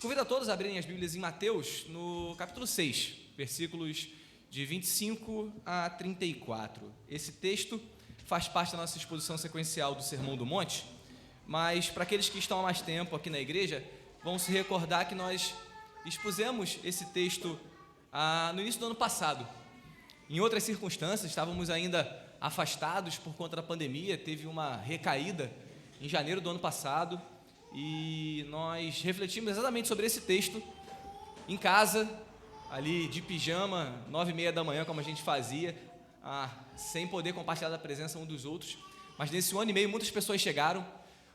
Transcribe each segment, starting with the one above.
Convido a todos a abrirem as Bíblias em Mateus, no capítulo 6, versículos de 25 a 34. Esse texto faz parte da nossa exposição sequencial do Sermão do Monte, mas para aqueles que estão há mais tempo aqui na igreja, vão se recordar que nós expusemos esse texto no início do ano passado. Em outras circunstâncias, estávamos ainda afastados por conta da pandemia, teve uma recaída em janeiro do ano passado, e nós refletimos exatamente sobre esse texto em casa, ali de pijama, 9h30 da manhã, como a gente fazia, sem poder compartilhar da presença um dos outros. Mas nesse 1 ano e meio muitas pessoas chegaram,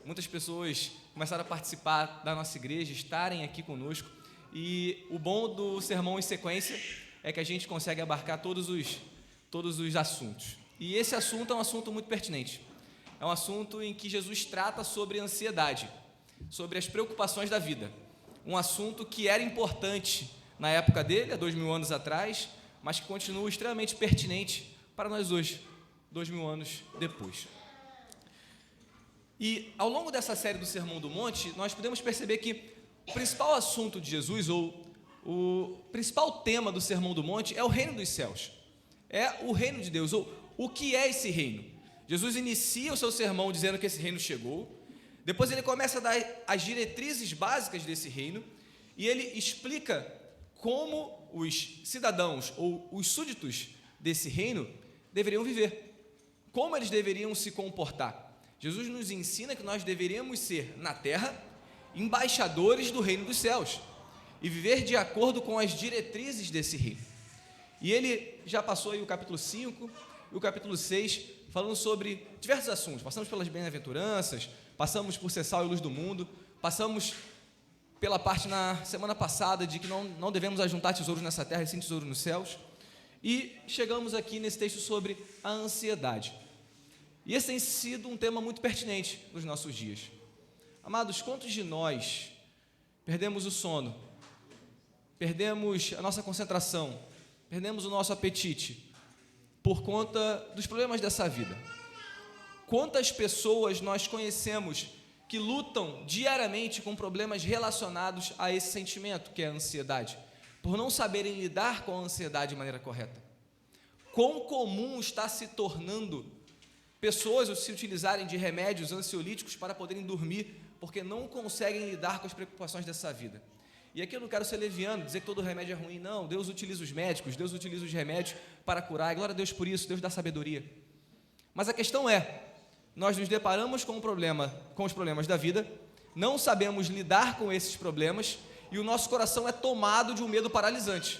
muitas pessoas começaram a participar da nossa igreja, estarem aqui conosco, e o bom do sermão em sequência é que a gente consegue abarcar todos os assuntos. E esse assunto é um assunto muito pertinente, é um assunto em que Jesus trata sobre ansiedade, sobre as preocupações da vida, um assunto que era importante na época dele, há 2000 anos atrás, mas que continua extremamente pertinente para nós hoje, 2000 anos depois. E ao longo dessa série do Sermão do Monte, nós podemos perceber que o principal assunto de Jesus, ou o principal tema do Sermão do Monte, é o reino dos céus, é o reino de Deus, ou o que é esse reino. Jesus inicia o seu sermão dizendo que esse reino chegou. Depois ele começa a dar as diretrizes básicas desse reino, e ele explica como os cidadãos ou os súditos desse reino deveriam viver, como eles deveriam se comportar. Jesus nos ensina que nós deveríamos ser, na terra, embaixadores do reino dos céus e viver de acordo com as diretrizes desse reino. E ele já passou aí o capítulo 5 e o capítulo 6 falando sobre diversos assuntos. Passamos pelas bem-aventuranças, passamos por ser sal e luz do mundo, passamos pela parte na semana passada de que não devemos ajuntar tesouros nessa terra e sim tesouros nos céus, e chegamos aqui nesse texto sobre a ansiedade. E esse tem sido um tema muito pertinente nos nossos dias. Amados, quantos de nós perdemos o sono, perdemos a nossa concentração, perdemos o nosso apetite por conta dos problemas dessa vida? Quantas pessoas nós conhecemos que lutam diariamente com problemas relacionados a esse sentimento, que é a ansiedade, por não saberem lidar com a ansiedade de maneira correta? Quão comum está se tornando pessoas se utilizarem de remédios ansiolíticos para poderem dormir, porque não conseguem lidar com as preocupações dessa vida. E aqui eu não quero ser leviano, dizer que todo remédio é ruim, não. Deus utiliza os médicos, Deus utiliza os remédios para curar, e glória a Deus por isso, Deus dá sabedoria. Mas a questão é, nós nos deparamos com os problemas da vida, não sabemos lidar com esses problemas, e o nosso coração é tomado de um medo paralisante.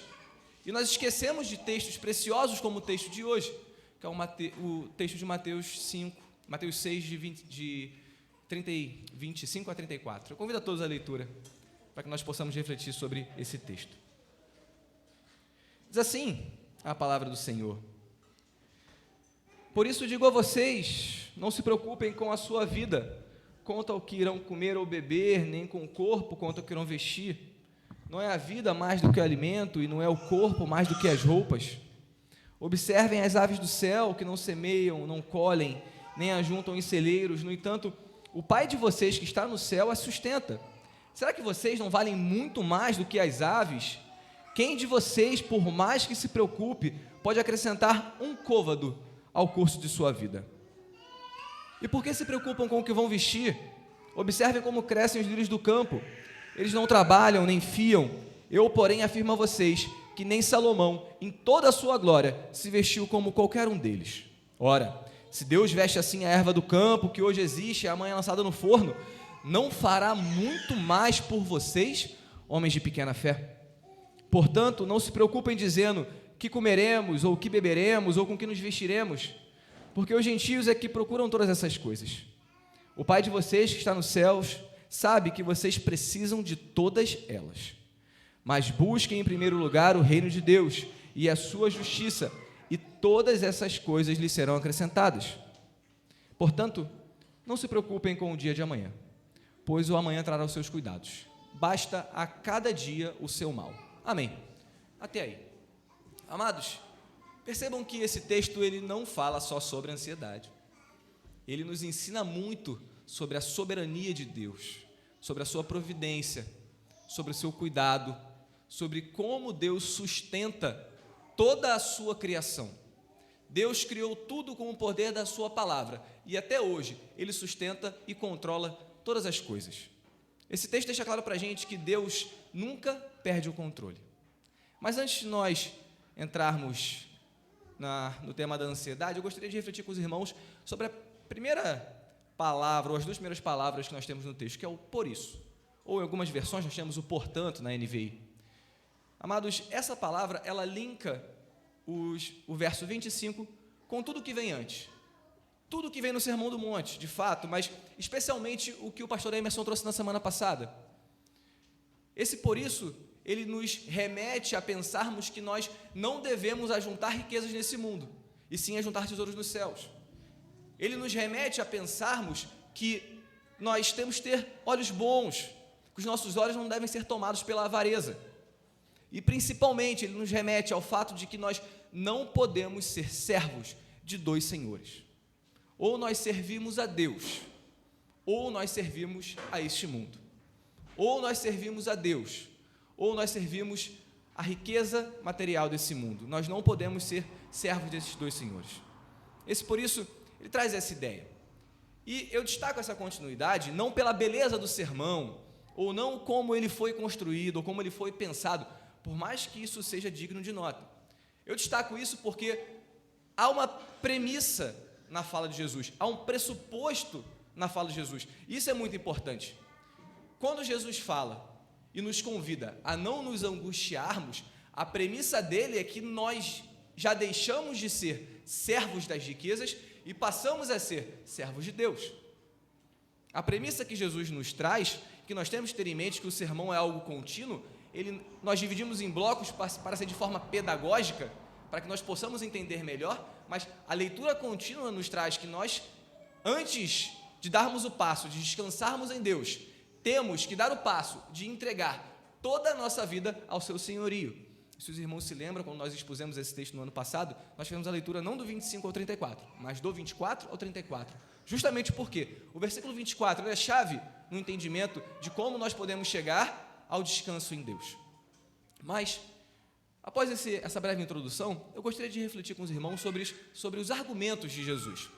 E nós esquecemos de textos preciosos como o texto de hoje, que é o texto de Mateus 6, de 25 a 34. Eu convido a todos à leitura, para que nós possamos refletir sobre esse texto. Diz assim a palavra do Senhor: por isso digo a vocês, não se preocupem com a sua vida, quanto ao que irão comer ou beber, nem com o corpo, quanto ao que irão vestir. Não é a vida mais do que o alimento, e não é o corpo mais do que as roupas? Observem as aves do céu, que não semeiam, não colhem, nem ajuntam em celeiros, no entanto, o Pai de vocês que está no céu as sustenta. Será que vocês não valem muito mais do que as aves? Quem de vocês, por mais que se preocupe, pode acrescentar um côvado ao curso de sua vida? E por que se preocupam com o que vão vestir? Observem como crescem os lírios do campo. Eles não trabalham nem fiam. Eu, porém, afirmo a vocês que nem Salomão, em toda a sua glória, se vestiu como qualquer um deles. Ora, se Deus veste assim a erva do campo, que hoje existe e amanhã é lançada no forno, não fará muito mais por vocês, homens de pequena fé? Portanto, não se preocupem dizendo que comeremos, ou que beberemos, ou com que nos vestiremos, porque os gentios é que procuram todas essas coisas. O Pai de vocês que está nos céus sabe que vocês precisam de todas elas. Mas busquem em primeiro lugar o reino de Deus e a sua justiça, e todas essas coisas lhes serão acrescentadas. Portanto, não se preocupem com o dia de amanhã, pois o amanhã trará os seus cuidados. Basta a cada dia o seu mal. Amém. Até aí. Amados, percebam que esse texto ele não fala só sobre ansiedade. Ele nos ensina muito sobre a soberania de Deus, sobre a sua providência, sobre o seu cuidado, sobre como Deus sustenta toda a sua criação. Deus criou tudo com o poder da sua palavra e até hoje Ele sustenta e controla todas as coisas. Esse texto deixa claro para a gente que Deus nunca perde o controle. Mas antes de nós entrarmos no tema da ansiedade, eu gostaria de refletir com os irmãos sobre a primeira palavra, ou as duas primeiras palavras que nós temos no texto, que é o por isso. Ou em algumas versões nós temos o portanto na NVI. Amados, essa palavra, ela linka o verso 25 com tudo que vem antes. Tudo que vem no Sermão do Monte, de fato, mas especialmente o que o pastor Emerson trouxe na semana passada. Esse por isso, ele nos remete a pensarmos que nós não devemos ajuntar riquezas nesse mundo, e sim ajuntar tesouros nos céus. Ele nos remete a pensarmos que nós temos que ter olhos bons, que os nossos olhos não devem ser tomados pela avareza. E principalmente, ele nos remete ao fato de que nós não podemos ser servos de dois senhores. Ou nós servimos a Deus, ou nós servimos a este mundo. Ou nós servimos a Deus, ou nós servimos a riqueza material desse mundo. Nós não podemos ser servos desses dois senhores. Por isso, ele traz essa ideia. E eu destaco essa continuidade não pela beleza do sermão, ou não como ele foi construído, ou como ele foi pensado, por mais que isso seja digno de nota. Eu destaco isso porque há uma premissa na fala de Jesus, há um pressuposto na fala de Jesus. Isso é muito importante. Quando Jesus fala e nos convida a não nos angustiarmos, a premissa dele é que nós já deixamos de ser servos das riquezas e passamos a ser servos de Deus. A premissa que Jesus nos traz, que nós temos que ter em mente que o sermão é algo contínuo, nós dividimos em blocos para ser de forma pedagógica, para que nós possamos entender melhor, mas a leitura contínua nos traz que nós, antes de darmos o passo, de descansarmos em Deus, temos que dar o passo de entregar toda a nossa vida ao seu senhorio. Se os irmãos se lembram, quando nós expusemos esse texto no ano passado, nós fizemos a leitura não do 25 ao 34, mas do 24 ao 34, justamente porque o versículo 24 é a chave no entendimento de como nós podemos chegar ao descanso em Deus. Mas, após essa breve introdução, eu gostaria de refletir com os irmãos sobre os argumentos de Jesus.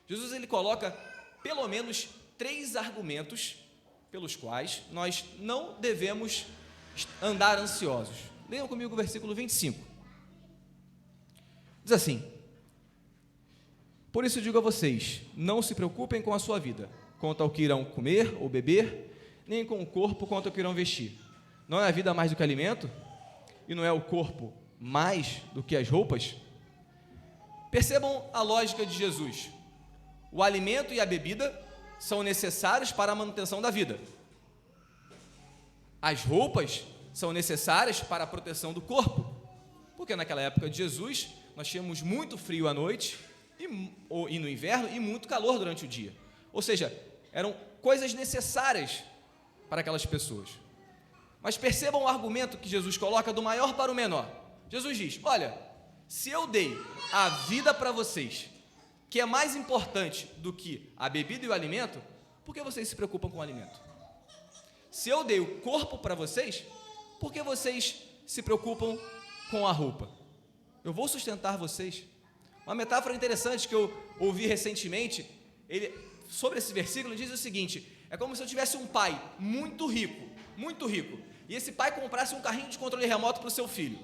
Jesus ele coloca pelo menos 3 argumentos pelos quais nós não devemos andar ansiosos. Leiam comigo o versículo 25. Diz assim: por isso digo a vocês, não se preocupem com a sua vida, quanto ao que irão comer ou beber, nem com o corpo quanto ao que irão vestir. Não é a vida mais do que alimento? E não é o corpo mais do que as roupas? Percebam a lógica de Jesus. O alimento e a bebida são necessários para a manutenção da vida. As roupas são necessárias para a proteção do corpo, porque naquela época de Jesus, nós tínhamos muito frio à noite, e no inverno, e muito calor durante o dia. Ou seja, eram coisas necessárias para aquelas pessoas. Mas percebam o argumento que Jesus coloca do maior para o menor. Jesus diz: olha, se eu dei a vida para vocês, que é mais importante do que a bebida e o alimento, por que vocês se preocupam com o alimento? Se eu dei o corpo para vocês, por que vocês se preocupam com a roupa? Eu vou sustentar vocês. Uma metáfora interessante que eu ouvi recentemente, sobre esse versículo, diz o seguinte: é como se eu tivesse um pai muito rico, e esse pai comprasse um carrinho de controle remoto para o seu filho.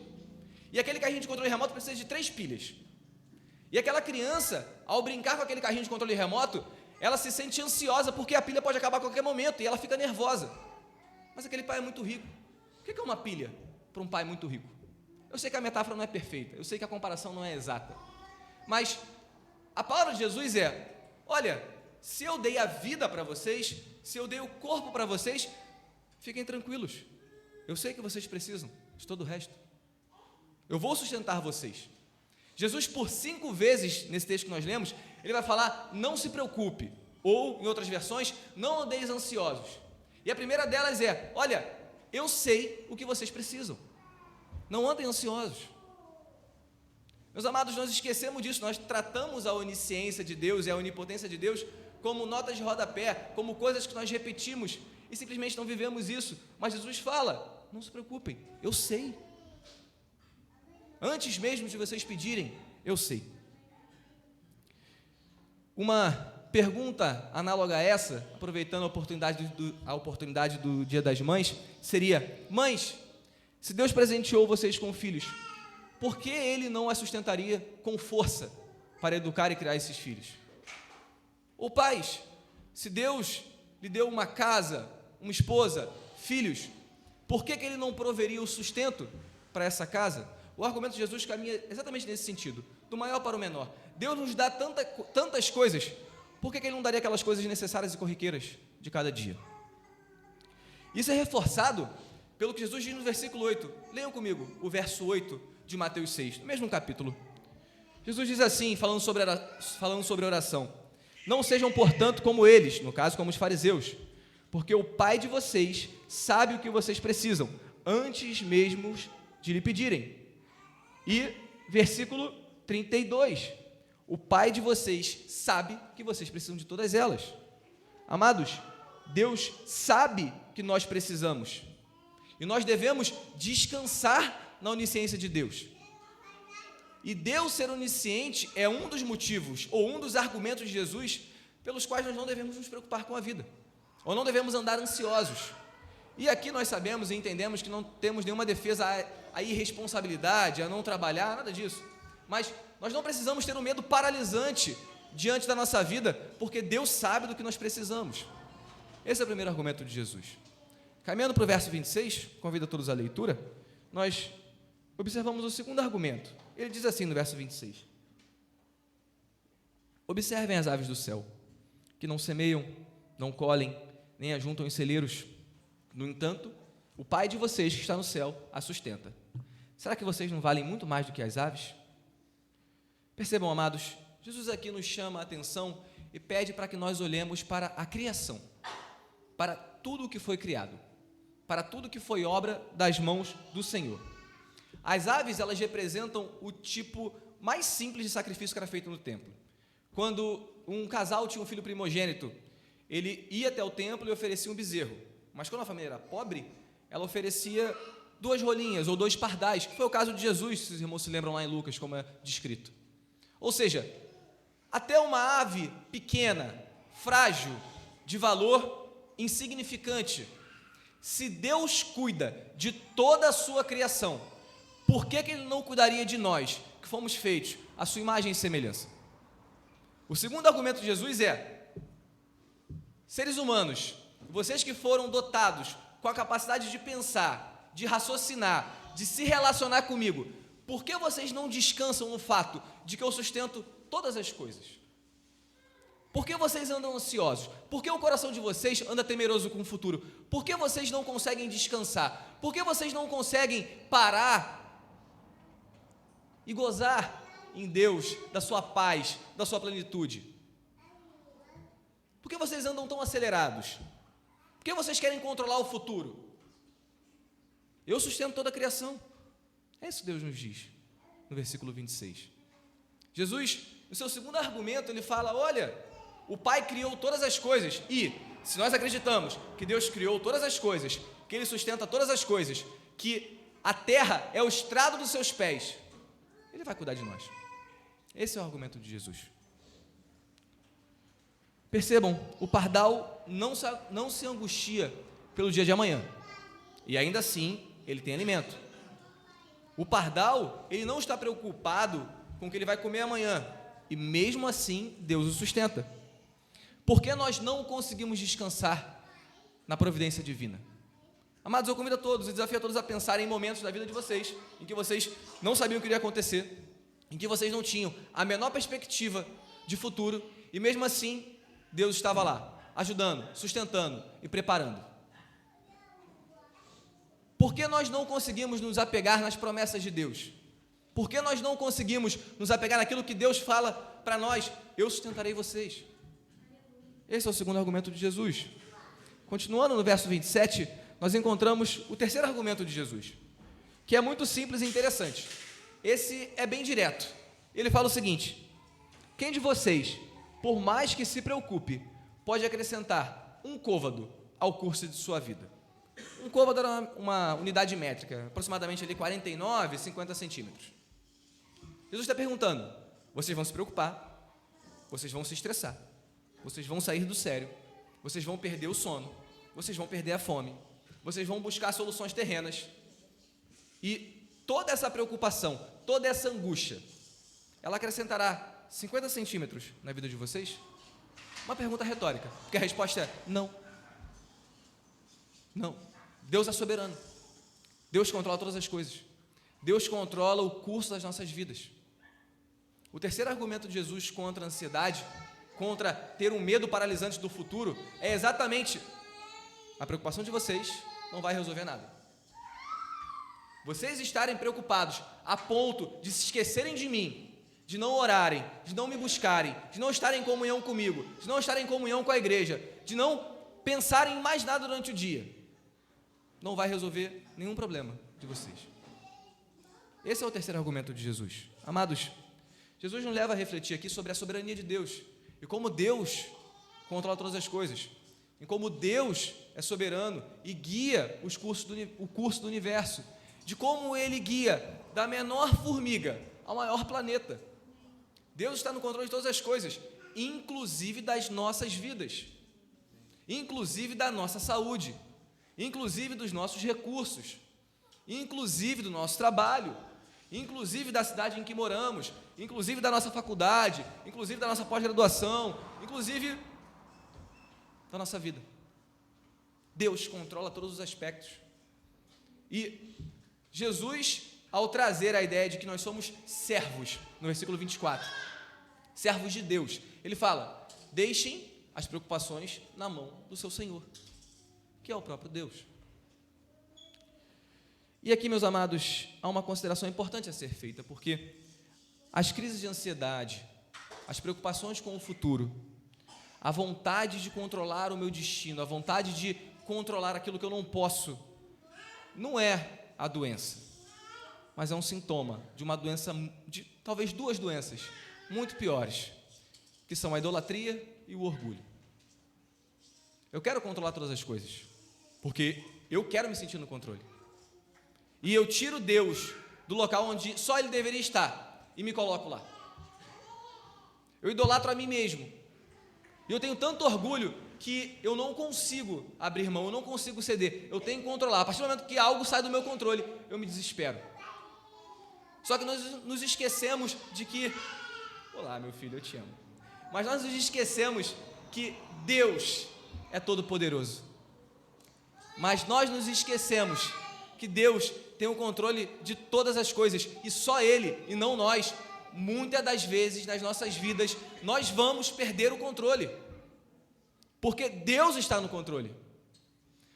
E aquele carrinho de controle remoto precisa de 3 pilhas. E aquela criança, ao brincar com aquele carrinho de controle remoto, ela se sente ansiosa porque a pilha pode acabar a qualquer momento e ela fica nervosa. Mas aquele pai é muito rico. O que é uma pilha para um pai muito rico? Eu sei que a metáfora não é perfeita, eu sei que a comparação não é exata, mas a palavra de Jesus é: olha, se eu dei a vida para vocês, se eu dei o corpo para vocês, fiquem tranquilos, eu sei que vocês precisam de todo o resto, eu vou sustentar vocês. Jesus, por 5 vezes nesse texto que nós lemos, ele vai falar: não se preocupe, ou em outras versões, não andeis ansiosos. E a primeira delas é: olha, eu sei o que vocês precisam, não andem ansiosos. Meus amados, nós esquecemos disso, nós tratamos a onisciência de Deus e a onipotência de Deus como notas de rodapé, como coisas que nós repetimos, e simplesmente não vivemos isso. Mas Jesus fala: não se preocupem, eu sei. Antes mesmo de vocês pedirem, eu sei. Uma pergunta análoga a essa, aproveitando a oportunidade do Dia das Mães, seria: mães, se Deus presenteou vocês com filhos, por que Ele não as sustentaria com força para educar e criar esses filhos? Ou pais, se Deus lhe deu uma casa, uma esposa, filhos, por que Ele não proveria o sustento para essa casa? O argumento de Jesus caminha exatamente nesse sentido, do maior para o menor. Deus nos dá tantas coisas, por que Ele não daria aquelas coisas necessárias e corriqueiras de cada dia? Isso é reforçado pelo que Jesus diz no versículo 8. Leiam comigo o verso 8 de Mateus 6, no mesmo capítulo. Jesus diz assim, falando sobre oração: não sejam, portanto, como eles, no caso, como os fariseus, porque o Pai de vocês sabe o que vocês precisam, antes mesmo de lhe pedirem. E versículo 32, o Pai de vocês sabe que vocês precisam de todas elas. Amados, Deus sabe que nós precisamos, e nós devemos descansar na onisciência de Deus. E Deus ser onisciente é um dos motivos, ou um dos argumentos de Jesus, pelos quais nós não devemos nos preocupar com a vida, ou não devemos andar ansiosos. E aqui nós sabemos e entendemos que não temos nenhuma defesa à irresponsabilidade, a não trabalhar, nada disso. Mas nós não precisamos ter um medo paralisante diante da nossa vida, porque Deus sabe do que nós precisamos. Esse é o primeiro argumento de Jesus. Caminhando para o verso 26, convido a todos à leitura, nós observamos o segundo argumento. Ele diz assim no verso 26: observem as aves do céu, que não semeiam, não colhem, nem ajuntam em celeiros. No entanto, o Pai de vocês que está no céu a sustenta. Será que vocês não valem muito mais do que as aves? Percebam, amados, Jesus aqui nos chama a atenção e pede para que nós olhemos para a criação, para tudo o que foi criado, para tudo que foi obra das mãos do Senhor. As aves, elas representam o tipo mais simples de sacrifício que era feito no templo. Quando um casal tinha um filho primogênito, ele ia até o templo e oferecia um bezerro. Mas quando a família era pobre, ela oferecia 2 rolinhas ou 2 pardais, que foi o caso de Jesus, se os irmãos se lembram lá em Lucas, como é descrito. Ou seja, até uma ave pequena, frágil, de valor insignificante, se Deus cuida de toda a sua criação, por que Ele não cuidaria de nós, que fomos feitos à sua imagem e semelhança? O segundo argumento de Jesus é: seres humanos, vocês que foram dotados com a capacidade de pensar, de raciocinar, de se relacionar comigo, por que vocês não descansam no fato de que eu sustento todas as coisas? Por que vocês andam ansiosos? Por que o coração de vocês anda temeroso com o futuro? Por que vocês não conseguem descansar? Por que vocês não conseguem parar e gozar em Deus da sua paz, da sua plenitude? Por que vocês andam tão acelerados? Por que vocês querem controlar o futuro? Eu sustento toda a criação. É isso que Deus nos diz no versículo 26. Jesus, no seu segundo argumento, ele fala: olha, o Pai criou todas as coisas, e se nós acreditamos que Deus criou todas as coisas, que Ele sustenta todas as coisas, que a terra é o estrado dos seus pés, Ele vai cuidar de nós. Esse é o argumento de Jesus. Percebam, o pardal não se angustia pelo dia de amanhã, e ainda assim ele tem alimento. O pardal, ele não está preocupado com o que ele vai comer amanhã, e mesmo assim Deus o sustenta. Por que nós não conseguimos descansar na providência divina? Amados, eu convido a todos e desafio a todos a pensarem em momentos da vida de vocês em que vocês não sabiam o que iria acontecer, em que vocês não tinham a menor perspectiva de futuro, e mesmo assim Deus estava lá, ajudando, sustentando e preparando. Por que nós não conseguimos nos apegar nas promessas de Deus? Por que nós não conseguimos nos apegar naquilo que Deus fala para nós? Eu sustentarei vocês. Esse é o segundo argumento de Jesus. Continuando no verso 27, nós encontramos o terceiro argumento de Jesus, que é muito simples e interessante. Esse é bem direto. Ele fala o seguinte: quem de vocês, por mais que se preocupe, pode acrescentar um côvado ao curso de sua vida. Um côvado era uma unidade métrica, aproximadamente ali 49, 50 centímetros. Jesus está perguntando: vocês vão se preocupar, vocês vão se estressar, vocês vão sair do sério, vocês vão perder o sono, vocês vão perder a fome, vocês vão buscar soluções terrenas. E toda essa preocupação, toda essa angústia, ela acrescentará 50 centímetros na vida de vocês? Uma pergunta retórica, porque a resposta é não. Não. Deus é soberano. Deus controla todas as coisas. Deus controla o curso das nossas vidas. O terceiro argumento de Jesus contra a ansiedade, contra ter um medo paralisante do futuro, é exatamente: a preocupação de vocês não vai resolver nada. Vocês estarem preocupados a ponto de se esquecerem de mim, de não orarem, de não me buscarem, de não estarem em comunhão comigo, de não estarem em comunhão com a igreja, de não pensarem em mais nada durante o dia, não vai resolver nenhum problema de vocês. Esse é o terceiro argumento de Jesus. Amados, Jesus nos leva a refletir aqui sobre a soberania de Deus e como Deus controla todas as coisas, e como Deus é soberano e guia o curso do universo, de como Ele guia da menor formiga ao maior planeta. Deus está no controle de todas as coisas, inclusive das nossas vidas, inclusive da nossa saúde, inclusive dos nossos recursos, inclusive do nosso trabalho, inclusive da cidade em que moramos, inclusive da nossa faculdade, inclusive da nossa pós-graduação, inclusive da nossa vida. Deus controla todos os aspectos. E Jesus, ao trazer a ideia de que nós somos servos, no versículo 24, servos de Deus, ele fala: deixem as preocupações na mão do seu Senhor, que é o próprio Deus. E aqui, meus amados, há uma consideração importante a ser feita, porque as crises de ansiedade, as preocupações com o futuro, a vontade de controlar o meu destino, a vontade de controlar aquilo que eu não posso, não é a doença, mas é um sintoma de uma doença, de talvez duas doenças muito piores, que são a idolatria e o orgulho. Eu quero controlar todas as coisas, porque eu quero me sentir no controle. E eu tiro Deus do local onde só Ele deveria estar e me coloco lá. Eu idolatro a mim mesmo. E eu tenho tanto orgulho que eu não consigo abrir mão, eu não consigo ceder. Eu tenho que controlar. A partir do momento que algo sai do meu controle, eu me desespero. Só que nós nos esquecemos de que... Olá, meu filho, eu te amo. Mas nós nos esquecemos que Deus é todo-poderoso. Mas nós nos esquecemos que Deus tem o controle de todas as coisas, e só Ele, e não nós. Muitas das vezes nas nossas vidas nós vamos perder o controle, porque Deus está no controle.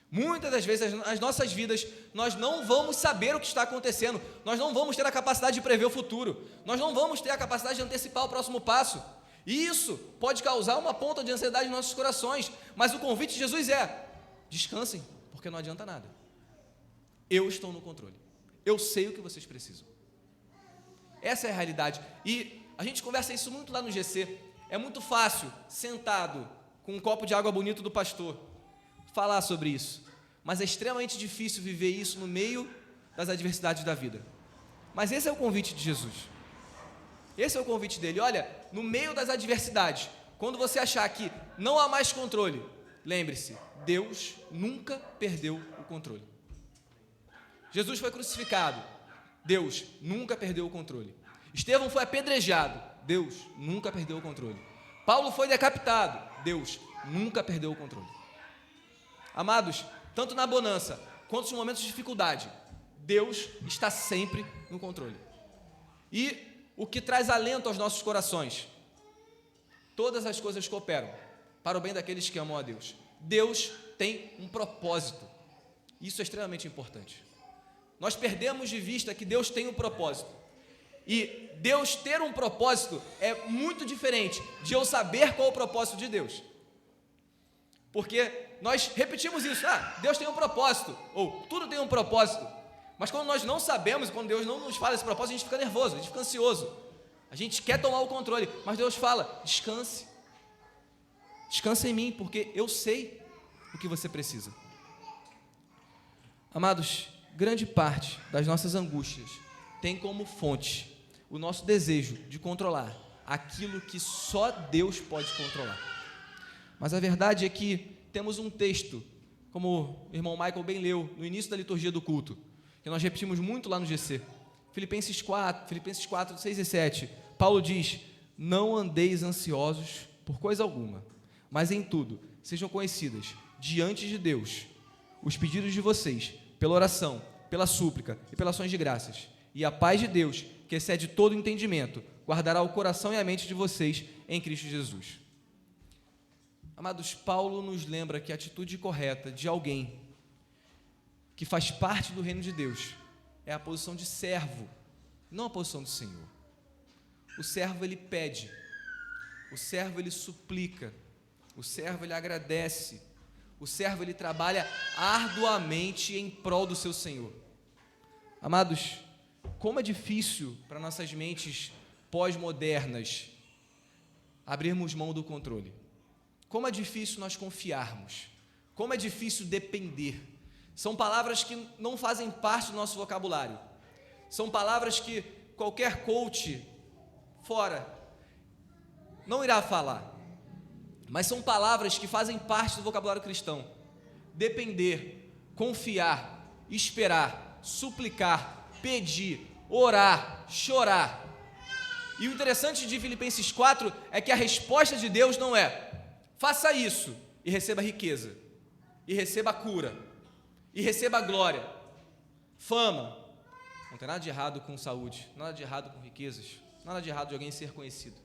Muitas das vezes nas nossas vidas nós não vamos saber o que está acontecendo, nós não vamos ter a capacidade de prever o futuro, nós não vamos ter a capacidade de antecipar o próximo passo, e isso pode causar uma ponta de ansiedade em nossos corações. Mas o convite de Jesus é: descansem, porque não adianta nada. Eu estou no controle, eu sei o que vocês precisam. Essa é a realidade, e a gente conversa isso muito lá no GC. É muito fácil, sentado com um copo de água bonito do pastor, falar sobre isso, mas é extremamente difícil viver isso no meio das adversidades da vida. Mas esse é o convite de Jesus, esse é o convite dele. Olha, no meio das adversidades, quando você achar que não há mais controle, lembre-se, Deus nunca perdeu o controle. Jesus foi crucificado, Deus nunca perdeu o controle. Estevão foi apedrejado, Deus nunca perdeu o controle. Paulo foi decapitado, Deus nunca perdeu o controle. Amados, tanto na bonança quanto nos momentos de dificuldade, Deus está sempre no controle. E o que traz alento aos nossos corações: todas as coisas cooperam para o bem daqueles que amam a Deus. Deus tem um propósito, isso é extremamente importante. Nós perdemos de vista que Deus tem um propósito, e Deus ter um propósito é muito diferente de eu saber qual é o propósito de Deus, porque nós repetimos isso: Deus tem um propósito, ou tudo tem um propósito, mas quando nós não sabemos, quando Deus não nos fala esse propósito, a gente fica nervoso, a gente fica ansioso, a gente quer tomar o controle, mas Deus fala: descanse, descanse em mim, porque eu sei o que você precisa. Amados, grande parte das nossas angústias tem como fonte o nosso desejo de controlar aquilo que só Deus pode controlar. Mas a verdade é que temos um texto, como o irmão Michael bem leu no início da liturgia do culto, que nós repetimos muito lá no GC, Filipenses 4, 6 e 7, Paulo diz: não andeis ansiosos por coisa alguma, mas em tudo sejam conhecidas diante de Deus os pedidos de vocês, pela oração, pela súplica e pelas ações de graças, e a paz de Deus, que excede todo entendimento, guardará o coração e a mente de vocês em Cristo Jesus. Amados, Paulo nos lembra que a atitude correta de alguém que faz parte do reino de Deus é a posição de servo, não a posição de Senhor. O servo, ele pede, o servo, ele suplica, o servo, ele agradece, o servo, ele trabalha arduamente em prol do seu Senhor. Amados, como é difícil para nossas mentes pós-modernas abrirmos mão do controle. Como é difícil nós confiarmos. Como é difícil depender. São palavras que não fazem parte do nosso vocabulário. São palavras que qualquer coach fora não irá falar. Mas são palavras que fazem parte do vocabulário cristão. Depender, confiar, esperar, suplicar, pedir, orar, chorar. E o interessante de Filipenses 4 é que a resposta de Deus não é: faça isso e receba riqueza, e receba cura, e receba glória, fama. Não tem nada de errado com saúde, nada de errado com riquezas, nada de errado de alguém ser conhecido.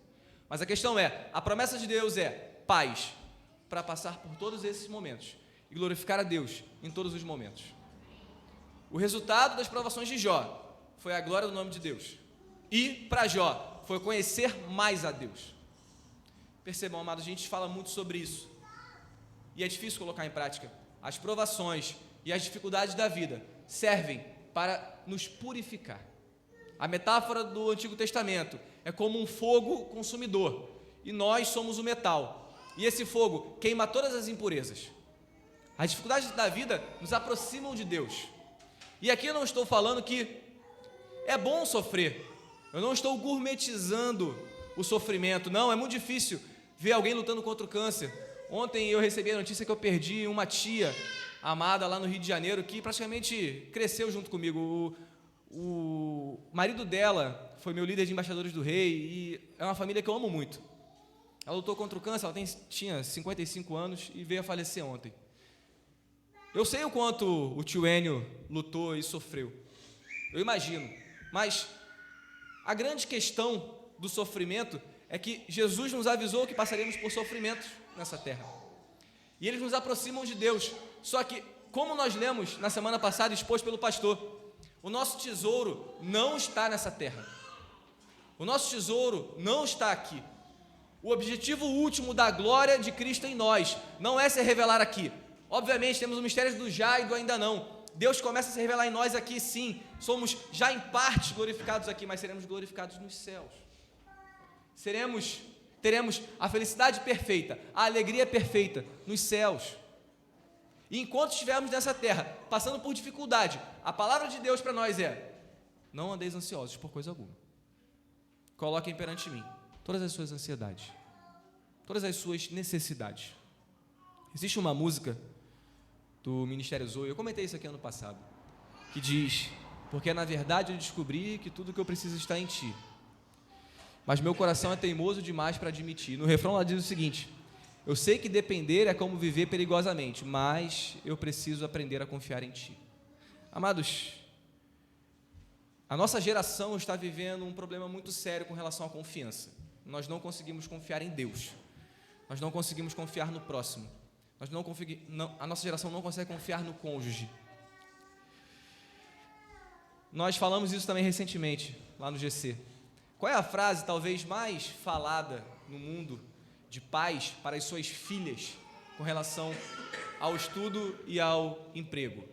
Mas a questão é, a promessa de Deus é paz, para passar por todos esses momentos e glorificar a Deus em todos os momentos. O resultado das provações de Jó foi a glória do nome de Deus. E para Jó foi conhecer mais a Deus. Percebam, amados, a gente fala muito sobre isso. E é difícil colocar em prática. As provações e as dificuldades da vida servem para nos purificar. A metáfora do Antigo Testamento é como um fogo consumidor. E nós somos o metal. E esse fogo queima todas as impurezas. As dificuldades da vida nos aproximam de Deus. E aqui eu não estou falando que é bom sofrer. Eu não estou gourmetizando o sofrimento. Não, é muito difícil ver alguém lutando contra o câncer. Ontem eu recebi a notícia que eu perdi uma tia amada lá no Rio de Janeiro, que praticamente cresceu junto comigo. O marido dela foi meu líder de embaixadores do rei e é uma família que eu amo muito. Ela lutou contra o câncer, ela tinha 55 anos e veio a falecer ontem. Eu sei o quanto o tio Enio lutou e sofreu. Eu imagino. Mas a grande questão do sofrimento é que Jesus nos avisou que passaríamos por sofrimentos nessa terra. E eles nos aproximam de Deus. Só que, como nós lemos na semana passada, exposto pelo pastor, o nosso tesouro não está nessa terra. O nosso tesouro não está aqui. O objetivo último da glória de Cristo em nós não é se revelar aqui. Obviamente, temos o mistério do já e do ainda não. Deus começa a se revelar em nós aqui, sim. Somos já em parte glorificados aqui, mas seremos glorificados nos céus. Teremos a felicidade perfeita, a alegria perfeita nos céus. E enquanto estivermos nessa terra, passando por dificuldade, a palavra de Deus para nós é: não andeis ansiosos por coisa alguma. Coloquem perante mim todas as suas ansiedades, todas as suas necessidades. Existe uma música do Ministério Zoe, eu comentei isso aqui ano passado, que diz: porque na verdade eu descobri que tudo que eu preciso está em ti, mas meu coração é teimoso demais para admitir. No refrão ela diz o seguinte: eu sei que depender é como viver perigosamente, mas eu preciso aprender a confiar em ti. Amados, a nossa geração está vivendo um problema muito sério com relação à confiança. Nós não conseguimos confiar em Deus, nós não conseguimos confiar no próximo, a nossa geração não consegue confiar no cônjuge. Nós falamos isso também recentemente, lá no GC. Qual é a frase talvez mais falada no mundo de pais para as suas filhas com relação ao estudo e ao emprego?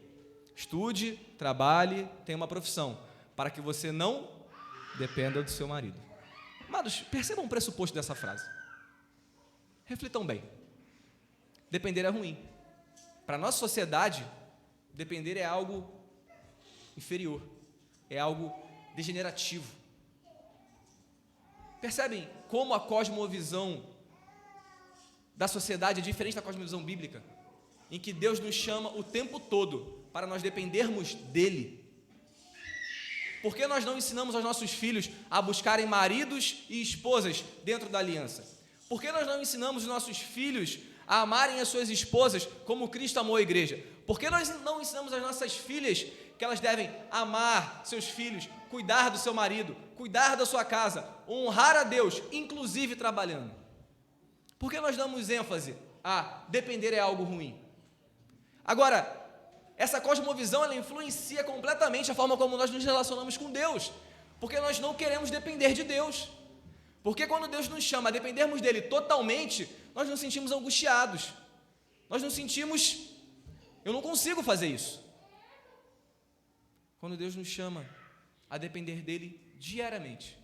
Estude, trabalhe, tenha uma profissão, para que você não dependa do seu marido. Amados, percebam o pressuposto dessa frase. Reflitam bem. Depender é ruim. Para a nossa sociedade, depender é algo inferior, é algo degenerativo. Percebem como a cosmovisão da sociedade é diferente da cosmovisão bíblica, em que Deus nos chama o tempo todo para nós dependermos dele? Por que nós não ensinamos aos nossos filhos a buscarem maridos e esposas dentro da aliança? Por que nós não ensinamos os nossos filhos a amarem as suas esposas como Cristo amou a igreja? Por que nós não ensinamos às nossas filhas que elas devem amar seus filhos, cuidar do seu marido, cuidar da sua casa, honrar a Deus, inclusive trabalhando? Por que nós damos ênfase a depender é algo ruim? Agora, essa cosmovisão, ela influencia completamente a forma como nós nos relacionamos com Deus, porque nós não queremos depender de Deus. Porque quando Deus nos chama a dependermos dele totalmente, nós nos sentimos angustiados. Nós nos sentimos, eu não consigo fazer isso. Quando Deus nos chama a depender dele diariamente,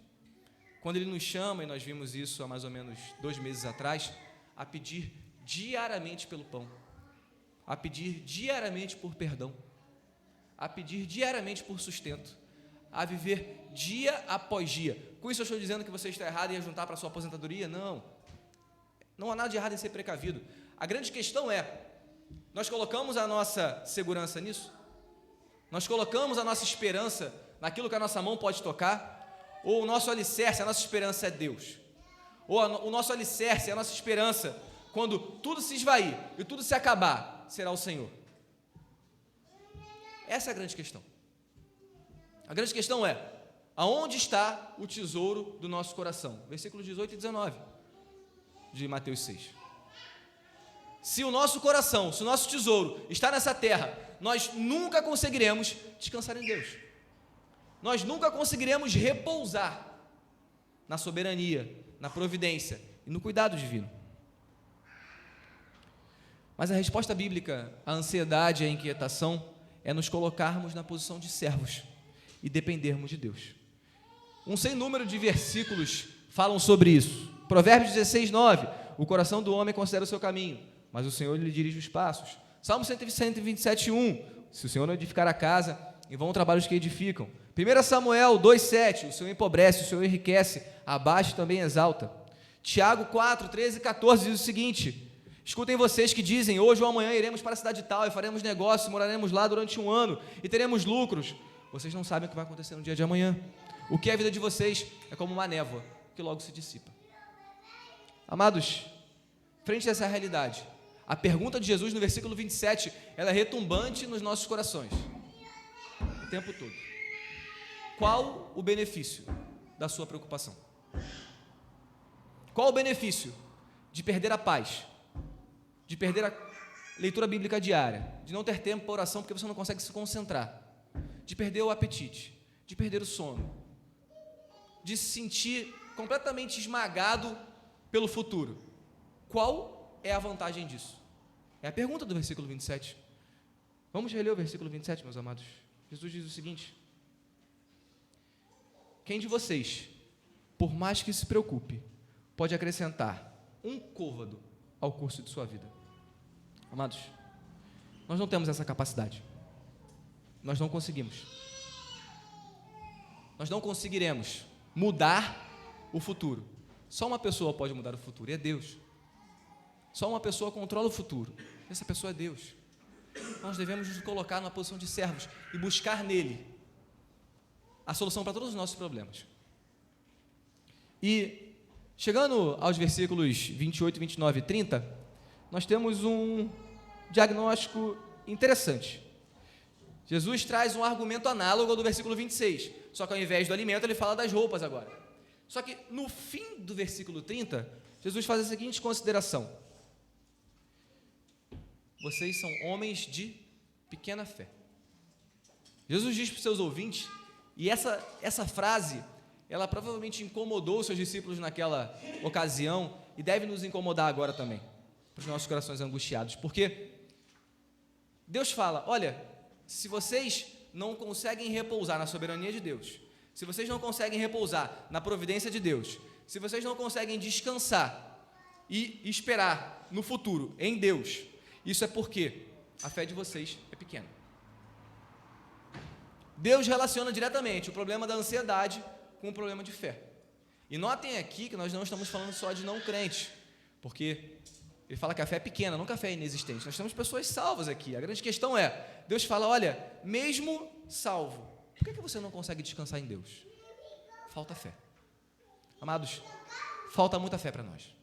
quando ele nos chama, e nós vimos isso há mais ou menos 2 meses atrás, a pedir diariamente pelo pão, a pedir diariamente por perdão, a pedir diariamente por sustento, a viver dia após dia. Com isso eu estou dizendo que você está errado em ajuntar para a sua aposentadoria? Não. Não há nada de errado em ser precavido. A grande questão é, nós colocamos a nossa segurança nisso? Nós colocamos a nossa esperança naquilo que a nossa mão pode tocar? Ou o nosso alicerce, a nossa esperança é Deus? Ou o nosso alicerce, a nossa esperança, quando tudo se esvair e tudo se acabar, será o Senhor? Essa é a grande questão. A grande questão é, aonde está o tesouro do nosso coração? Versículos 18 e 19 de Mateus 6. Se o nosso coração, se o nosso tesouro está nessa terra, nós nunca conseguiremos descansar em Deus. Nós nunca conseguiremos repousar na soberania, na providência e no cuidado divino. Mas a resposta bíblica à ansiedade e à inquietação é nos colocarmos na posição de servos e dependermos de Deus. Um sem número de versículos falam sobre isso. Provérbios 16, 9. O coração do homem considera o seu caminho, mas o Senhor lhe dirige os passos. Salmo 127, 1. Se o Senhor não edificar a casa, em vão trabalhos que edificam. 1 Samuel 2, 7. O Senhor empobrece, o Senhor enriquece, abaixa e também exalta. Tiago 4, 13 e 14 diz o seguinte: escutem vocês que dizem, hoje ou amanhã iremos para a cidade tal e faremos negócio, moraremos lá durante 1 ano e teremos lucros. Vocês não sabem o que vai acontecer no dia de amanhã. O que é a vida de vocês é como uma névoa que logo se dissipa. Amados, frente a essa realidade, a pergunta de Jesus no versículo 27, ela é retumbante nos nossos corações, o tempo todo. Qual o benefício da sua preocupação? Qual o benefício de perder a paz, de perder a leitura bíblica diária, de não ter tempo para oração porque você não consegue se concentrar, de perder o apetite, de perder o sono, de se sentir completamente esmagado pelo futuro? Qual é a vantagem disso? É a pergunta do versículo 27. Vamos reler o versículo 27, meus amados. Jesus diz o seguinte: quem de vocês, por mais que se preocupe, pode acrescentar um côvado ao curso de sua vida? Amados, nós não temos essa capacidade. Nós não conseguimos. Nós não conseguiremos mudar o futuro. Só uma pessoa pode mudar o futuro, e é Deus. Só uma pessoa controla o futuro. Essa pessoa é Deus. Nós devemos nos colocar na posição de servos e buscar nele a solução para todos os nossos problemas. E, chegando aos versículos 28, 29 e 30, nós temos um diagnóstico interessante. Jesus traz um argumento análogo ao do versículo 26, só que ao invés do alimento, ele fala das roupas agora. Só que no fim do versículo 30, Jesus faz a seguinte consideração: vocês são homens de pequena fé. Jesus diz para os seus ouvintes, e essa frase, ela provavelmente incomodou os seus discípulos naquela ocasião, e deve nos incomodar agora também, para os nossos corações angustiados, porque Deus fala: olha, se vocês não conseguem repousar na soberania de Deus, se vocês não conseguem repousar na providência de Deus, se vocês não conseguem descansar e esperar no futuro em Deus, isso é porque a fé de vocês é pequena. Deus relaciona diretamente o problema da ansiedade com o problema de fé. E notem aqui que nós não estamos falando só de não crentes, porque ele fala que a fé é pequena, nunca a fé é inexistente. Nós temos pessoas salvas aqui. A grande questão é, Deus fala, olha, mesmo salvo, por que você não consegue descansar em Deus? Falta fé. Amados, falta muita fé para nós.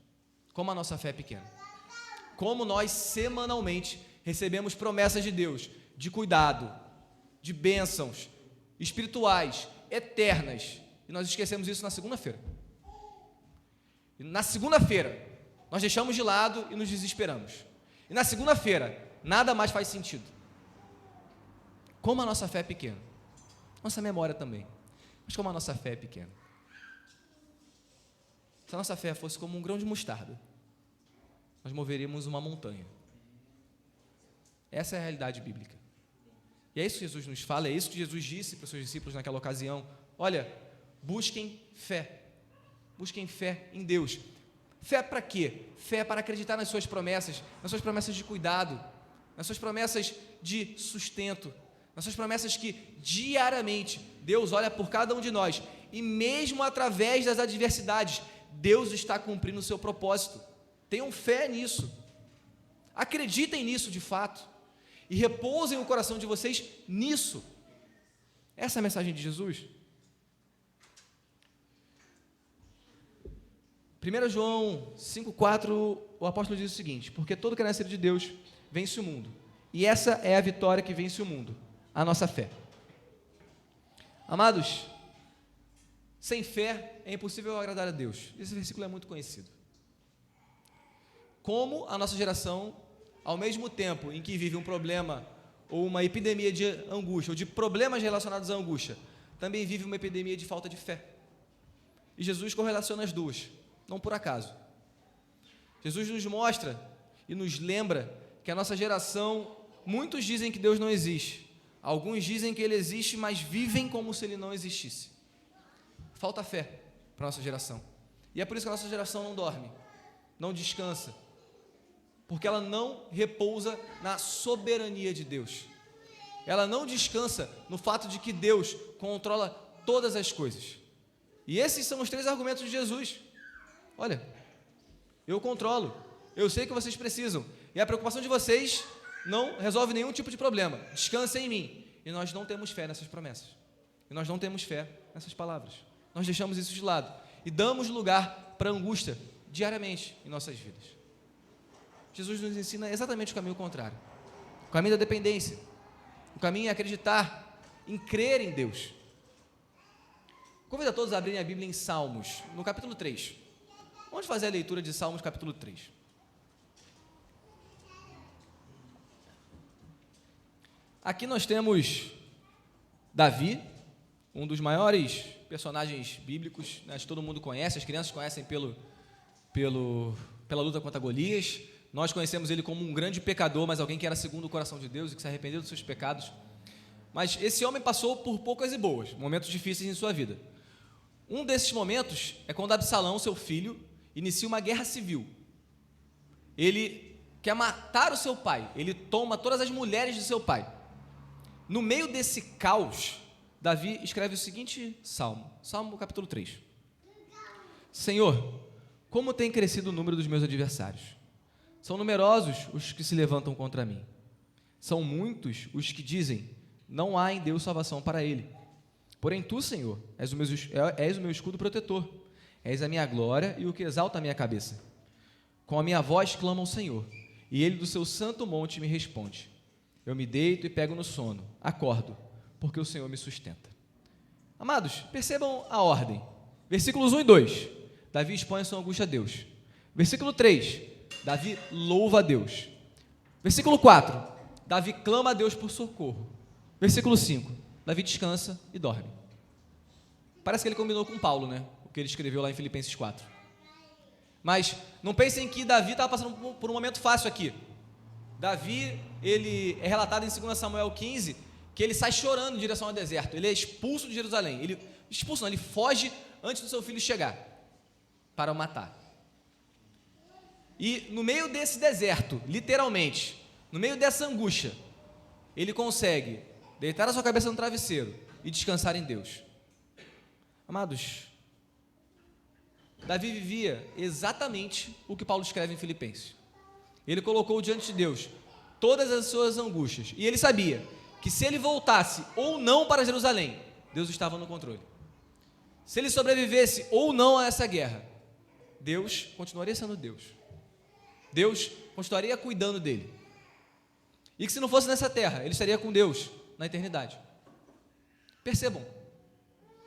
Como a nossa fé é pequena. Como nós semanalmente recebemos promessas de Deus, de cuidado, de bênçãos espirituais, eternas, e nós esquecemos isso na segunda-feira. E na segunda-feira, nós deixamos de lado e nos desesperamos. E na segunda-feira, nada mais faz sentido. Como a nossa fé é pequena. Nossa memória também. Mas como a nossa fé é pequena. Se a nossa fé fosse como um grão de mostarda, nós moveríamos uma montanha. Essa é a realidade bíblica. E é isso que Jesus nos fala, é isso que Jesus disse para os seus discípulos naquela ocasião. Olha, busquem fé. Busquem fé em Deus. Fé para quê? Fé para acreditar nas suas promessas de cuidado, nas suas promessas de sustento, nas suas promessas que diariamente Deus olha por cada um de nós e mesmo através das adversidades, Deus está cumprindo o seu propósito. Tenham fé nisso. Acreditem nisso de fato e repousem o coração de vocês nisso. Essa é a mensagem de Jesus. 1 João 5,4, o apóstolo diz o seguinte: porque todo que é nascido de Deus vence o mundo, e essa é a vitória que vence o mundo, a nossa fé. Amados, sem fé é impossível agradar a Deus. Esse versículo é muito conhecido. Como a nossa geração, ao mesmo tempo em que vive um problema ou uma epidemia de angústia, ou de problemas relacionados à angústia, também vive uma epidemia de falta de fé. E Jesus correlaciona as duas. Não por acaso. Jesus nos mostra e nos lembra que a nossa geração, muitos dizem que Deus não existe, alguns dizem que Ele existe, mas vivem como se Ele não existisse. Falta fé para a nossa geração. E é por isso que a nossa geração não dorme, não descansa, porque ela não repousa na soberania de Deus. Ela não descansa no fato de que Deus controla todas as coisas. E esses são os 3 argumentos de Jesus. Olha, eu controlo, eu sei que vocês precisam, e a preocupação de vocês não resolve nenhum tipo de problema, descansem em mim. E nós não temos fé nessas promessas, e nós não temos fé nessas palavras, nós deixamos isso de lado, e damos lugar para a angústia, diariamente, em nossas vidas. Jesus nos ensina exatamente o caminho contrário, o caminho da dependência, o caminho é acreditar, em crer em Deus. Convido a todos a abrirem a Bíblia em Salmos, no capítulo 3. Vamos fazer a leitura de Salmos capítulo 3. Aqui nós temos Davi, um dos maiores personagens bíblicos, né, que todo mundo conhece, as crianças conhecem pela luta contra Golias. Nós conhecemos ele como um grande pecador, mas alguém que era segundo o coração de Deus e que se arrependeu dos seus pecados. Mas esse homem passou por poucas e boas, momentos difíceis em sua vida. Um desses momentos é quando Absalão, seu filho, inicia uma guerra civil. Ele quer matar o seu pai, ele toma todas as mulheres de seu pai. No meio desse caos, Davi escreve o seguinte salmo, Salmo capítulo 3. Senhor, como tem crescido o número dos meus adversários. São numerosos os que se levantam contra mim. São muitos os que dizem, não há em Deus salvação para ele. Porém tu, Senhor, és o meu escudo protetor. És a minha glória e o que exalta a minha cabeça. Com a minha voz clamo ao Senhor, e Ele do seu santo monte me responde. Eu me deito e pego no sono, acordo, porque o Senhor me sustenta. Amados, percebam a ordem. Versículos 1 e 2, Davi expõe a sua angústia a Deus. Versículo 3, Davi louva a Deus. Versículo 4, Davi clama a Deus por socorro. Versículo 5, Davi descansa e dorme. Parece que ele combinou com Paulo, né? O que ele escreveu lá em Filipenses 4. Mas não pensem que Davi estava passando por um momento fácil aqui. Davi, ele é relatado em 2 Samuel 15, que ele sai chorando em direção ao deserto. Ele é expulso de Jerusalém. Ele foge antes do seu filho chegar para o matar. E no meio desse deserto, literalmente, no meio dessa angústia, ele consegue deitar a sua cabeça no travesseiro e descansar em Deus. Amados, Davi vivia exatamente o que Paulo escreve em Filipenses. Ele colocou diante de Deus todas as suas angústias, e ele sabia que se ele voltasse ou não para Jerusalém, Deus estava no controle. Se ele sobrevivesse ou não a essa guerra, Deus continuaria sendo Deus. Deus continuaria cuidando dele. E que se não fosse nessa terra, ele estaria com Deus na eternidade. Percebam,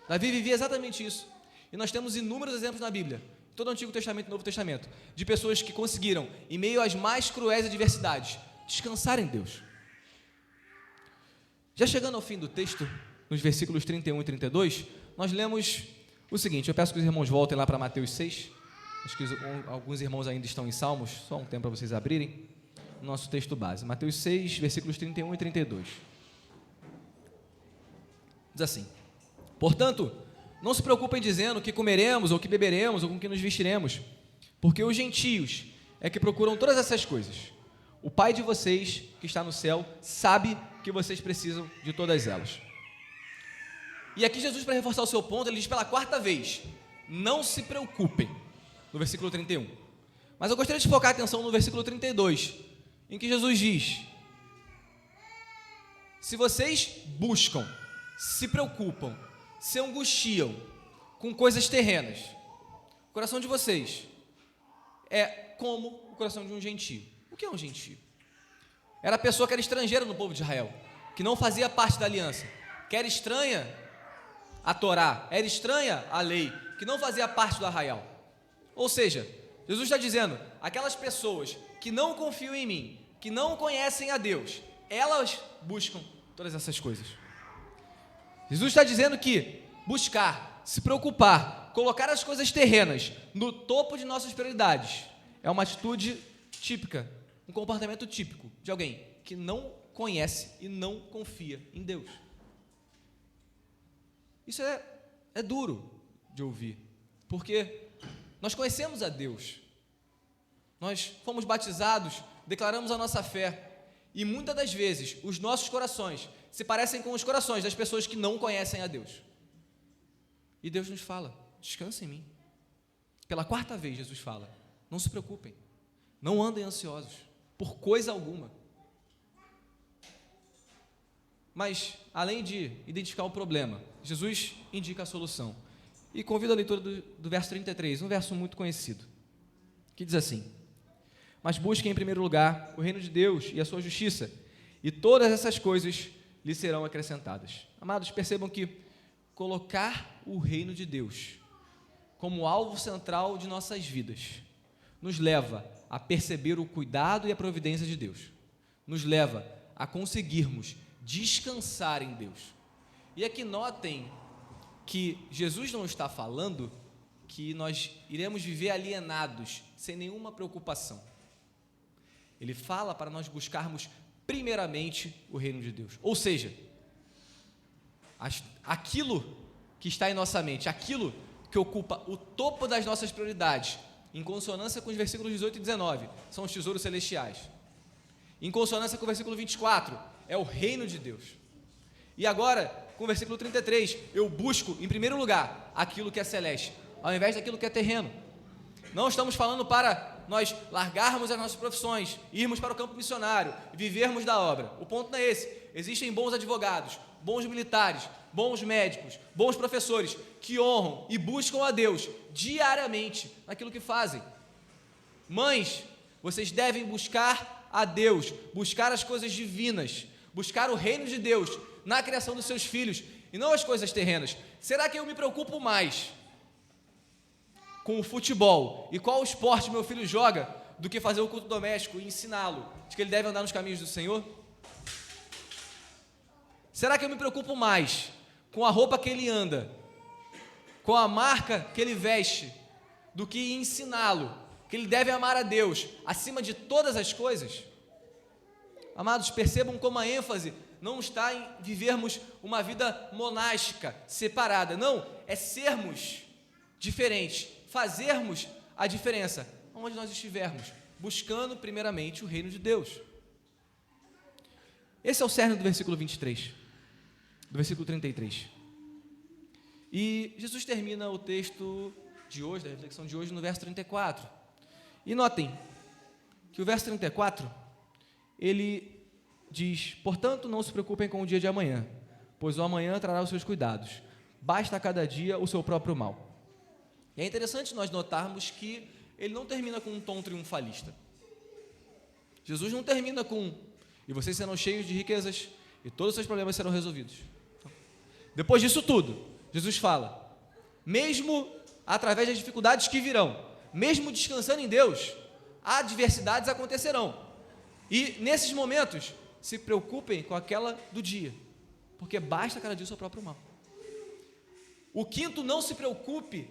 Davi vivia exatamente isso. E nós temos inúmeros exemplos na Bíblia, todo o Antigo Testamento e Novo Testamento, de pessoas que conseguiram, em meio às mais cruéis adversidades, descansar em Deus. Já chegando ao fim do texto, nos versículos 31 e 32, nós lemos o seguinte. Eu peço que os irmãos voltem lá para Mateus 6. Acho que alguns irmãos ainda estão em Salmos, só um tempo para vocês abrirem o nosso texto base. Mateus 6, versículos 31 e 32. Diz assim: portanto, não se preocupem dizendo o que comeremos, ou o que beberemos, ou com o que nos vestiremos, porque os gentios é que procuram todas essas coisas. O Pai de vocês, que está no céu, sabe que vocês precisam de todas elas. E aqui Jesus, para reforçar o seu ponto, ele diz pela quarta vez: não se preocupem, no versículo 31. Mas eu gostaria de focar a atenção no versículo 32, em que Jesus diz: se vocês buscam, se preocupam, se angustiam com coisas terrenas, o coração de vocês é como o coração de um gentio. O que é um gentio? Era a pessoa que era estrangeira no povo de Israel, que não fazia parte da aliança, que era estranha a Torá, era estranha a lei, que não fazia parte do arraial. Ou seja, Jesus está dizendo, aquelas pessoas que não confiam em mim, que não conhecem a Deus, elas buscam todas essas coisas. Jesus está dizendo que buscar, se preocupar, colocar as coisas terrenas no topo de nossas prioridades é uma atitude típica, um comportamento típico de alguém que não conhece e não confia em Deus. Isso é duro de ouvir, porque nós conhecemos a Deus, nós fomos batizados, declaramos a nossa fé, e muitas das vezes os nossos corações se parecem com os corações das pessoas que não conhecem a Deus. E Deus nos fala: descansa em mim. Pela quarta vez Jesus fala: não se preocupem, não andem ansiosos por coisa alguma. Mas, além de identificar o problema, Jesus indica a solução. E convido a leitura do verso 33, um verso muito conhecido, que diz assim: mas busquem em primeiro lugar o reino de Deus e a sua justiça, e todas essas coisas lhe serão acrescentadas. Amados, percebam que colocar o reino de Deus como alvo central de nossas vidas nos leva a perceber o cuidado e a providência de Deus, nos leva a conseguirmos descansar em Deus. E aqui notem que Jesus não está falando que nós iremos viver alienados, sem nenhuma preocupação. Ele fala para nós buscarmos primeiramente o reino de Deus, ou seja, aquilo que está em nossa mente, aquilo que ocupa o topo das nossas prioridades, em consonância com os versículos 18 e 19, são os tesouros celestiais. Em consonância com o versículo 24, é o reino de Deus. E agora, com o versículo 33, eu busco, em primeiro lugar, aquilo que é celeste, ao invés daquilo que é terreno. Não estamos falando para nós largarmos as nossas profissões, irmos para o campo missionário, vivermos da obra. O ponto não é esse. Existem bons advogados, bons militares, bons médicos, bons professores, que honram e buscam a Deus diariamente naquilo que fazem. Mães, vocês devem buscar a Deus, buscar as coisas divinas, buscar o reino de Deus na criação dos seus filhos, e não as coisas terrenas. Será que eu me preocupo mais com o futebol e qual esporte meu filho joga do que fazer o culto doméstico e ensiná-lo de que ele deve andar nos caminhos do Senhor? Será que eu me preocupo mais com a roupa que ele anda, com a marca que ele veste, do que ensiná-lo que ele deve amar a Deus acima de todas as coisas? Amados, percebam como a ênfase não está em vivermos uma vida monástica, separada. Não, é sermos diferentes, fazermos a diferença onde nós estivermos, buscando primeiramente o reino de Deus. Esse é o cerne do versículo 23, do versículo 33. E Jesus termina o texto de hoje, da reflexão de hoje, no verso 34. E notem que o verso 34, ele diz: portanto, não se preocupem com o dia de amanhã, pois o amanhã trará os seus cuidados. Basta a cada dia o seu próprio mal. E é interessante nós notarmos que ele não termina com um tom triunfalista. Jesus não termina com: e vocês serão cheios de riquezas e todos os seus problemas serão resolvidos. Depois disso tudo, Jesus fala: mesmo através das dificuldades que virão, mesmo descansando em Deus, adversidades acontecerão. E nesses momentos, se preocupem com aquela do dia, porque basta cada dia o seu próprio mal. O quinto, não se preocupe,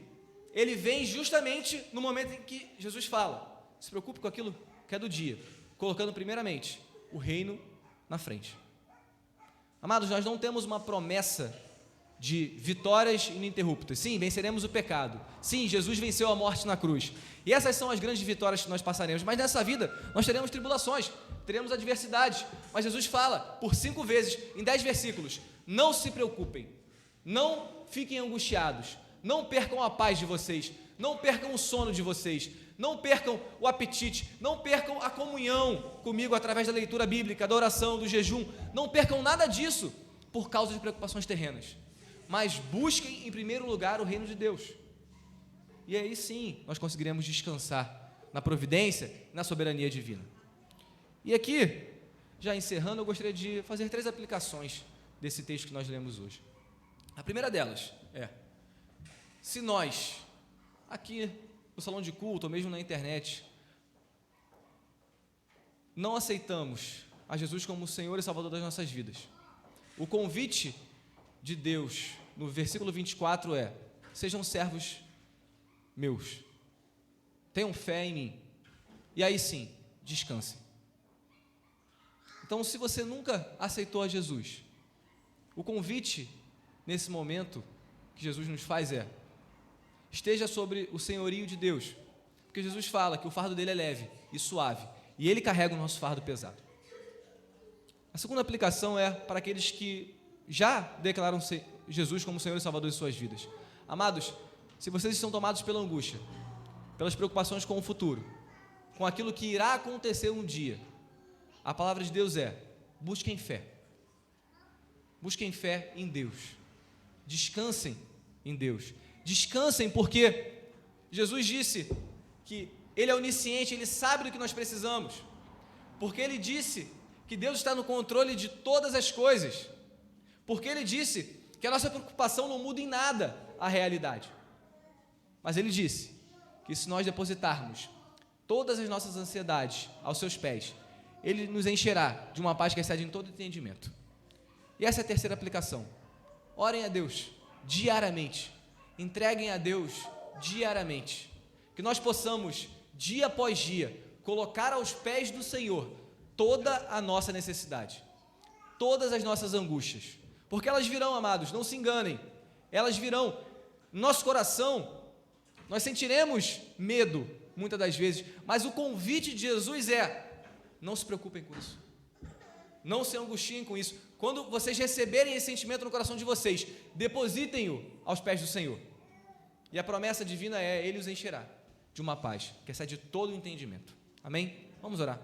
ele vem justamente no momento em que Jesus fala: se preocupe com aquilo que é do dia, colocando primeiramente o reino na frente. Amados, nós não temos uma promessa de vitórias ininterruptas. Sim, venceremos o pecado. Sim, Jesus venceu a morte na cruz. E essas são as grandes vitórias que nós passaremos. Mas nessa vida, nós teremos tribulações, teremos adversidades. Mas Jesus fala por 5 vezes, em 10 versículos: não se preocupem, não fiquem angustiados, não percam a paz de vocês, não percam o sono de vocês, não percam o apetite, não percam a comunhão comigo através da leitura bíblica, da oração, do jejum. Não percam nada disso por causa de preocupações terrenas. Mas busquem em primeiro lugar o reino de Deus. E aí sim, nós conseguiremos descansar na providência e na soberania divina. E aqui, já encerrando, eu gostaria de fazer 3 aplicações desse texto que nós lemos hoje. A primeira delas é: se nós, aqui no salão de culto, ou mesmo na internet, não aceitamos a Jesus como Senhor e Salvador das nossas vidas, o convite de Deus no versículo 24 é: sejam servos meus, tenham fé em mim, e aí sim, descansem. Então, se você nunca aceitou a Jesus, o convite nesse momento que Jesus nos faz é: esteja sobre o senhorio de Deus, porque Jesus fala que o fardo dele é leve e suave, e ele carrega o nosso fardo pesado. A segunda aplicação é para aqueles que já declararam Jesus como Senhor e Salvador de suas vidas. Amados, se vocês estão tomados pela angústia, pelas preocupações com o futuro, com aquilo que irá acontecer um dia, a palavra de Deus é: busquem fé. Busquem fé em Deus. Descansem em Deus. Descansem, porque Jesus disse que Ele é onisciente, Ele sabe do que nós precisamos, porque Ele disse que Deus está no controle de todas as coisas, porque Ele disse que a nossa preocupação não muda em nada a realidade, mas Ele disse que se nós depositarmos todas as nossas ansiedades aos seus pés, Ele nos encherá de uma paz que excede em todo entendimento. E essa é a terceira aplicação: orem a Deus diariamente, entreguem a Deus diariamente, que nós possamos, dia após dia, colocar aos pés do Senhor toda a nossa necessidade, todas as nossas angústias, porque elas virão, amados, não se enganem, elas virão. No nosso coração, nós sentiremos medo, muitas das vezes, mas o convite de Jesus é: não se preocupem com isso, não se angustiem com isso. Quando vocês receberem esse sentimento no coração de vocês, depositem-o aos pés do Senhor, e a promessa divina é: Ele os encherá de uma paz que excede todo o entendimento. Amém? Vamos orar.